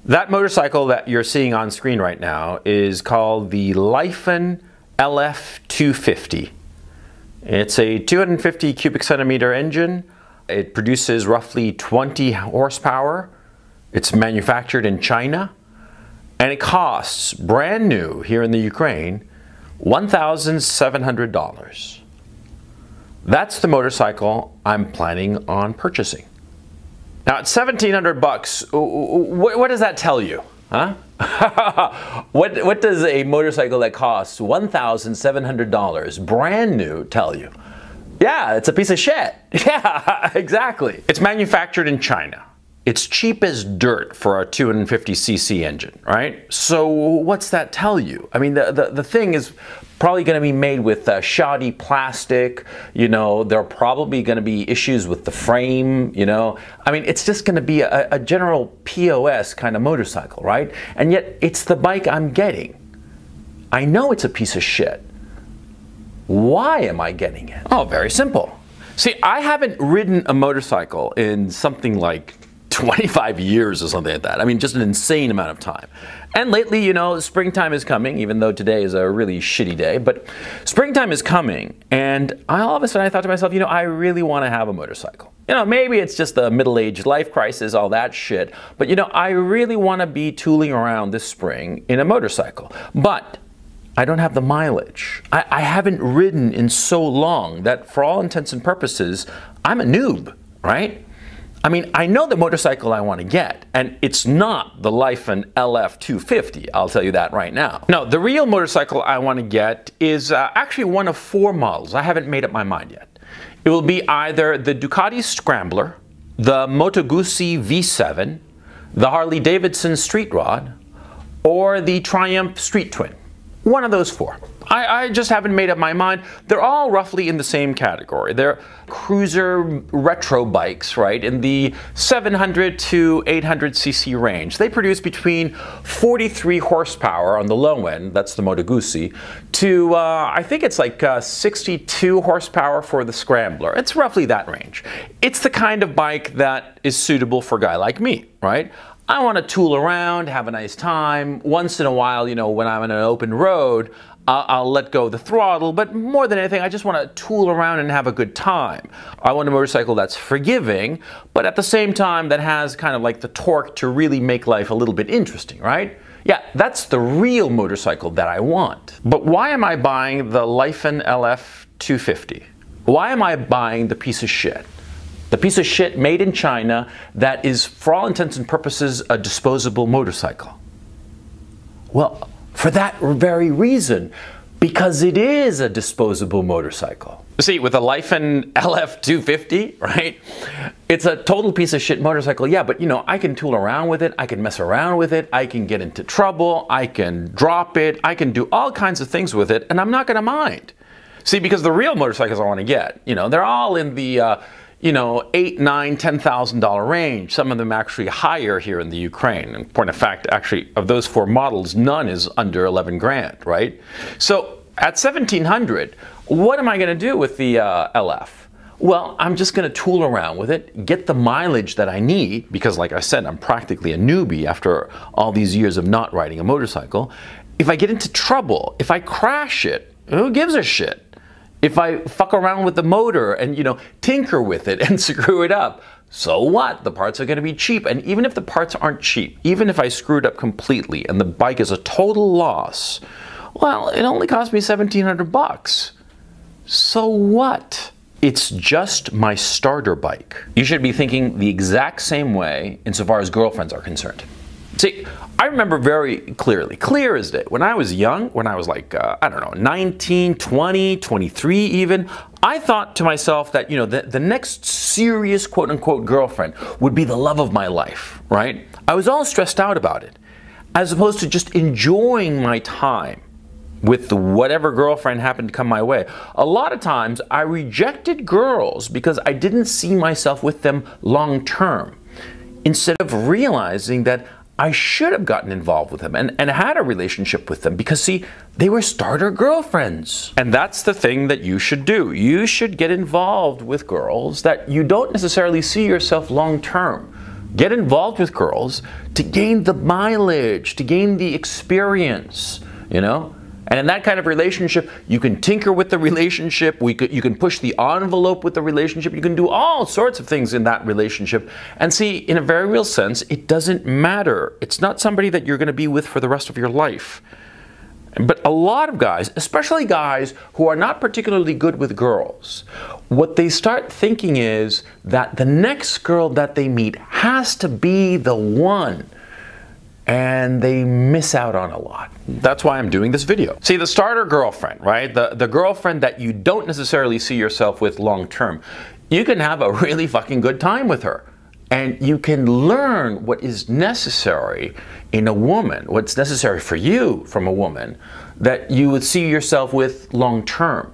That motorcycle that you're seeing on screen right now is called the Lyfen LF250. It's a 250 cubic centimeter engine. It produces roughly 20 horsepower. It's manufactured in China. And it costs, brand new here in the Ukraine, $1,700. That's the motorcycle I'm planning on purchasing. Now at 1,700 bucks, what does that tell you? Huh? What does a motorcycle that costs $1,700 brand new tell you? Yeah, it's a piece of shit. Yeah, exactly. It's manufactured in China. It's cheap as dirt for a 250cc engine, right? So what's that tell you? I mean, the thing is probably going to be made with shoddy plastic, you know, there are probably going to be issues with the frame, you know. I mean, it's just going to be a general POS kind of motorcycle, right? And yet it's the bike I'm getting. I know it's a piece of shit. Why am I getting it? Oh, very simple. See, I haven't ridden a motorcycle in something like 25 years or something like that. I mean, just an insane amount of time. And lately, you know, springtime is coming, even though today is a really shitty day, but springtime is coming, and all of a sudden I thought to myself, you know, I really want to have a motorcycle. You know, maybe it's just the middle-aged life crisis, all that shit, but you know, I really want to be tooling around this spring in a motorcycle. But I don't have the mileage. I haven't ridden in so long that for all intents and purposes, I'm a noob, right? I mean, I know the motorcycle I want to get, and it's not the Lyfen LF250, I'll tell you that right now. No, the real motorcycle I want to get is actually one of 4 models. I haven't made up my mind yet. It will be either the Ducati Scrambler, the Moto Guzzi V7, the Harley Davidson Street Rod, or the Triumph Street Twin. One of those 4. I just haven't made up my mind. They're all roughly in the same category. They're cruiser retro bikes, right, in the 700 to 800cc range. They produce between 43 horsepower on the low end, that's the Moto Guzzi, to I think it's like 62 horsepower for the Scrambler. It's roughly that range. It's the kind of bike that is suitable for a guy like me, right? I want to tool around, have a nice time. Once in a while, you know, when I'm on an open road, I'll let go of the throttle, but more than anything, I just want to tool around and have a good time. I want a motorcycle that's forgiving, but at the same time that has kind of like the torque to really make life a little bit interesting, right? Yeah, that's the real motorcycle that I want. But why am I buying the Lyfen LF250? Why am I buying the piece of shit? The piece of shit made in China that is, for all intents and purposes, a disposable motorcycle. Well, for that very reason, because it is a disposable motorcycle. See, with a Lyfen LF250, right, it's a total piece of shit motorcycle, yeah, but you know, I can tool around with it, I can mess around with it, I can get into trouble, I can drop it, I can do all kinds of things with it, and I'm not gonna mind. See, because the real motorcycles I want to get, you know, they're all in the you know, $8,000, $9,000, $10,000 range. Some of them actually higher here in the Ukraine. In point of fact, actually, of those 4 models, none is under 11 grand, right? So at 1,700, what am I going to do with the LF? Well, I'm just going to tool around with it, get the mileage that I need, because like I said, I'm practically a newbie after all these years of not riding a motorcycle. If I get into trouble, if I crash it, who gives a shit? If I fuck around with the motor and, you know, tinker with it and screw it up, so what? The parts are going to be cheap. And even if the parts aren't cheap, even if I screw it up completely and the bike is a total loss, well, it only cost me 1,700 bucks. So what? It's just my starter bike. You should be thinking the exact same way insofar as girlfriends are concerned. See, I remember very clearly, clear as day, when I was young, when I was like, I don't know, 19, 20, 23 even, I thought to myself that, you know, the next serious quote-unquote girlfriend would be the love of my life, right? I was all stressed out about it, as opposed to just enjoying my time with whatever girlfriend happened to come my way. A lot of times, I rejected girls because I didn't see myself with them long-term, instead of realizing that I should have gotten involved with them and had a relationship with them because, see, they were starter girlfriends. And that's the thing that you should do. You should get involved with girls that you don't necessarily see yourself long term Get involved with girls to gain the mileage, to gain the experience, you know? And in that kind of relationship, you can tinker with the relationship, you can push the envelope with the relationship, you can do all sorts of things in that relationship. And see, in a very real sense, it doesn't matter. It's not somebody that you're going to be with for the rest of your life. But a lot of guys, especially guys who are not particularly good with girls, what they start thinking is that the next girl that they meet has to be the one. And they miss out on a lot. That's why I'm doing this video. See, the starter girlfriend, right? The girlfriend that you don't necessarily see yourself with long term. You can have a really fucking good time with her. And you can learn what is necessary in a woman, what's necessary for you from a woman that you would see yourself with long term.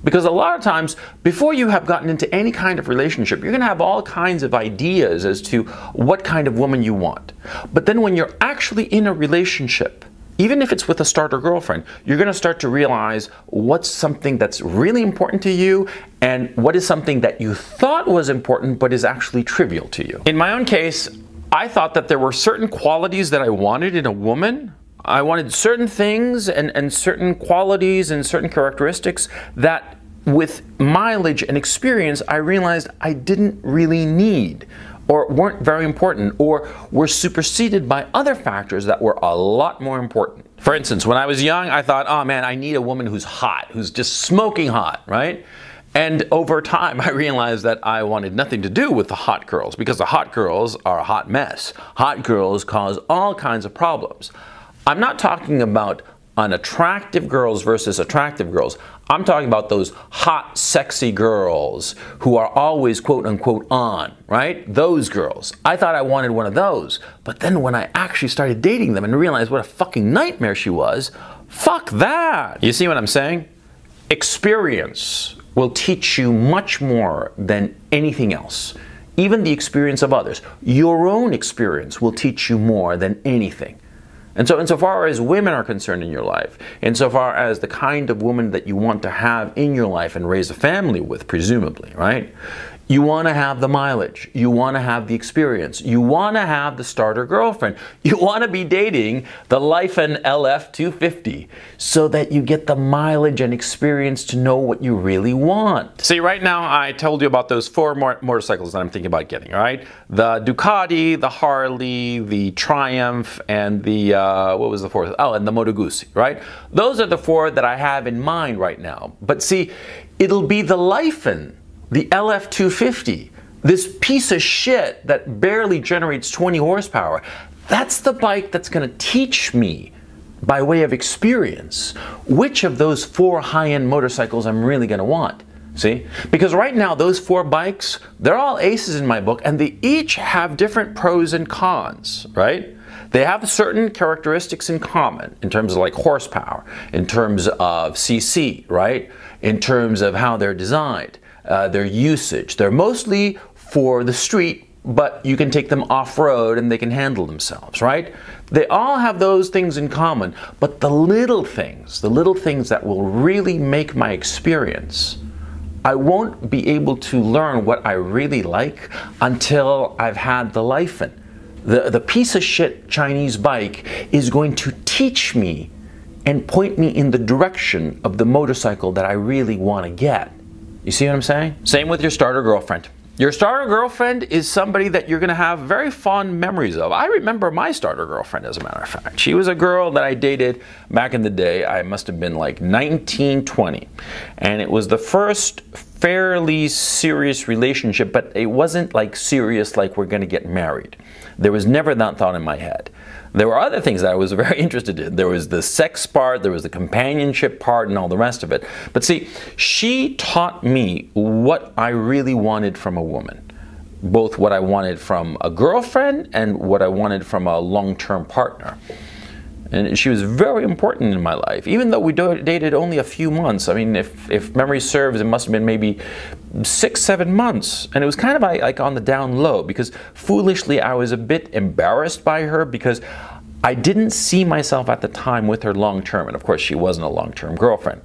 Because a lot of times, before you have gotten into any kind of relationship, you're going to have all kinds of ideas as to what kind of woman you want. But then when you're actually in a relationship, even if it's with a starter girlfriend, you're going to start to realize what's something that's really important to you and what is something that you thought was important but is actually trivial to you. In my own case, I thought that there were certain qualities that I wanted in a woman. I wanted certain things and certain qualities and certain characteristics that with mileage and experience I realized I didn't really need, or weren't very important, or were superseded by other factors that were a lot more important. For instance, when I was young, I thought, oh man, I need a woman who's hot, who's just smoking hot, right? And over time, I realized that I wanted nothing to do with the hot girls, because the hot girls are a hot mess. Hot girls cause all kinds of problems. I'm not talking about unattractive girls versus attractive girls. I'm talking about those hot, sexy girls who are always quote unquote on, right? Those girls. I thought I wanted one of those. But then when I actually started dating them and realized what a fucking nightmare she was, fuck that. You see what I'm saying? Experience will teach you much more than anything else. Even the experience of others. Your own experience will teach you more than anything. And so insofar as women are concerned in your life, insofar as the kind of woman that you want to have in your life and raise a family with, presumably, right? You want to have the mileage. You want to have the experience. You want to have the starter girlfriend. You want to be dating the Lifen LF250 so that you get the mileage and experience to know what you really want. See, right now I told you about those four motorcycles that I'm thinking about getting, all right? The Ducati, the Harley, the Triumph, and the, what was the fourth? Oh, and the Moto Guzzi, right? Those are the four that I have in mind right now. But see, it'll be the Lifen, the LF250, this piece of shit that barely generates 20 horsepower, that's the bike that's going to teach me, by way of experience, which of those four high-end motorcycles I'm really going to want. See? Because right now, those four bikes, they're all aces in my book, and they each have different pros and cons, right? They have certain characteristics in common in terms of like horsepower, in terms of CC, right? In terms of how they're designed. Their usage. They're mostly for the street, but you can take them off-road and they can handle themselves, right? They all have those things in common, but the little things that will really make my experience, I won't be able to learn what I really like until I've had the Lifen. The piece of shit Chinese bike is going to teach me and point me in the direction of the motorcycle that I really want to get. You see what I'm saying? Same with your starter girlfriend. Your starter girlfriend is somebody that you're going to have very fond memories of. I remember my starter girlfriend, as a matter of fact. She was a girl that I dated back in the day. I must have been like 19, 20. And it was the first fairly serious relationship, but it wasn't like serious like we're going to get married. There was never that thought in my head. There were other things that I was very interested in. There was the sex part, there was the companionship part, and all the rest of it. But see, she taught me what I really wanted from a woman. Both what I wanted from a girlfriend and what I wanted from a long-term partner. And she was very important in my life, even though we dated only a few months. I mean, if memory serves, it must have been maybe 6, 7 months. And it was kind of like on the down low, because foolishly I was a bit embarrassed by her, because I didn't see myself at the time with her long term, and of course she wasn't a long-term girlfriend,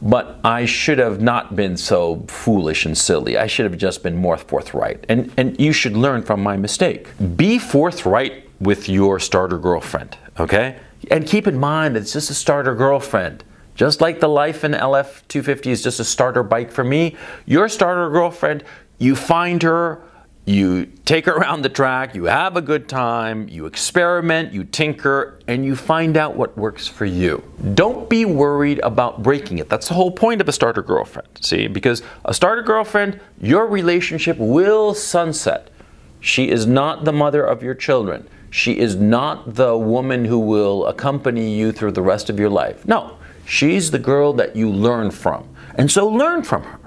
but I should have not been so foolish and silly. I should have just been more forthright, and you should learn from my mistake. Be forthright with your starter girlfriend, okay? And keep in mind it's just a starter girlfriend. Just like the Life in LF 250 is just a starter bike for me, your starter girlfriend, you find her, you take her around the track, you have a good time, you experiment, you tinker, and you find out what works for you. Don't be worried about breaking it. That's the whole point of a starter girlfriend, see? Because a starter girlfriend, your relationship will sunset. She is not the mother of your children. She is not the woman who will accompany you through the rest of your life. No, she's the girl that you learn from. And so learn from her.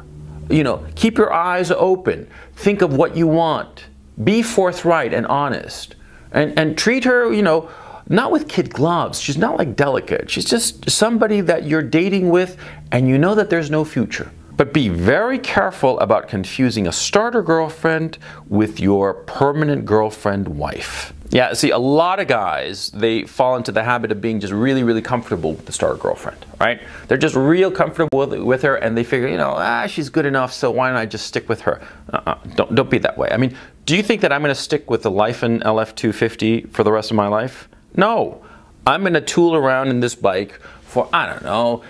You know, keep your eyes open. Think of what you want. Be forthright and honest. And treat her, you know, not with kid gloves. She's not like delicate. She's just somebody that you're dating with and you know that there's no future. But be very careful about confusing a starter girlfriend with your permanent girlfriend wife. Yeah, see, a lot of guys, they fall into the habit of being just really, really comfortable with the starter girlfriend, right? They're just real comfortable with her and they figure, you know, she's good enough, so why don't I just stick with her? Don't be that way. I mean, do you think that I'm going to stick with the Life in LF 250 for the rest of my life? No. I'm going to tool around in this bike for, I don't know,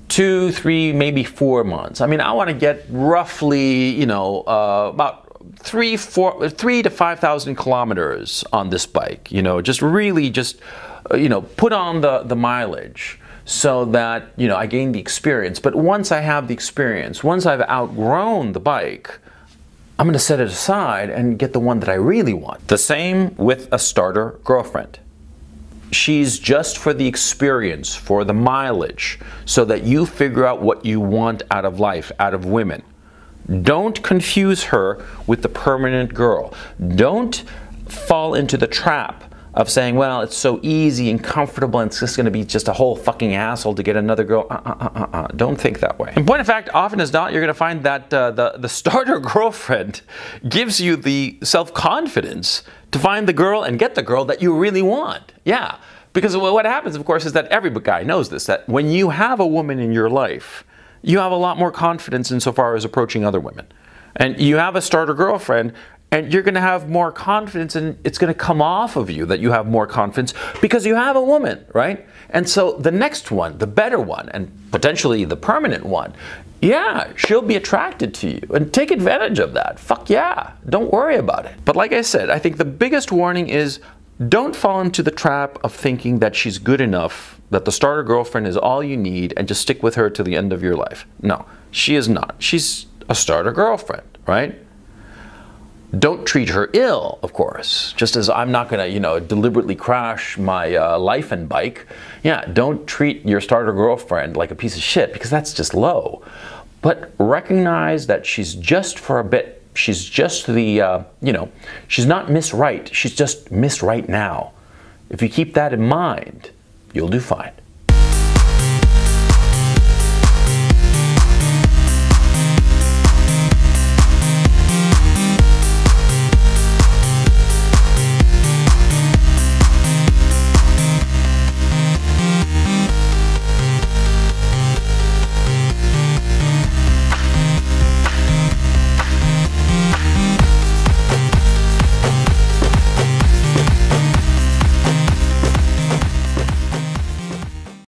2, 3, maybe 4 months. I mean, I want to get roughly, you know, about 3 to 5,000 kilometers on this bike. You know, just really just, you know, put on the mileage so that, you know, I gain the experience. But once I have the experience, once I've outgrown the bike, I'm going to set it aside and get the one that I really want. The same with a starter girlfriend. She's just for the experience, for the mileage, so that you figure out what you want out of life, out of women. Don't confuse her with the permanent girl. Don't fall into the trap of saying, well, it's so easy and comfortable and it's just going to be just a whole fucking asshole to get another girl. Don't think that way. In point of fact, often as not, you're going to find that the starter girlfriend gives you the self-confidence to find the girl and get the girl that you really want. Yeah, because what happens, of course, is that every guy knows this, that when you have a woman in your life, you have a lot more confidence insofar as approaching other women. And you have a starter girlfriend, and you're going to have more confidence, and it's going to come off of you that you have more confidence because you have a woman, right? And so the next one, the better one, and potentially the permanent one, yeah, she'll be attracted to you, and take advantage of that. Fuck yeah, don't worry about it. But like I said, I think the biggest warning is don't fall into the trap of thinking that she's good enough, that the starter girlfriend is all you need, and just stick with her to the end of your life. No, she is not. She's a starter girlfriend, right? Don't treat her ill, of course. Just as I'm not going to, you know, deliberately crash my Life in bike. Yeah, don't treat your starter girlfriend like a piece of shit, because that's just low. But recognize that she's just for a bit. She's just the, you know, she's not Miss Right. She's just Miss Right now. If you keep that in mind, you'll do fine.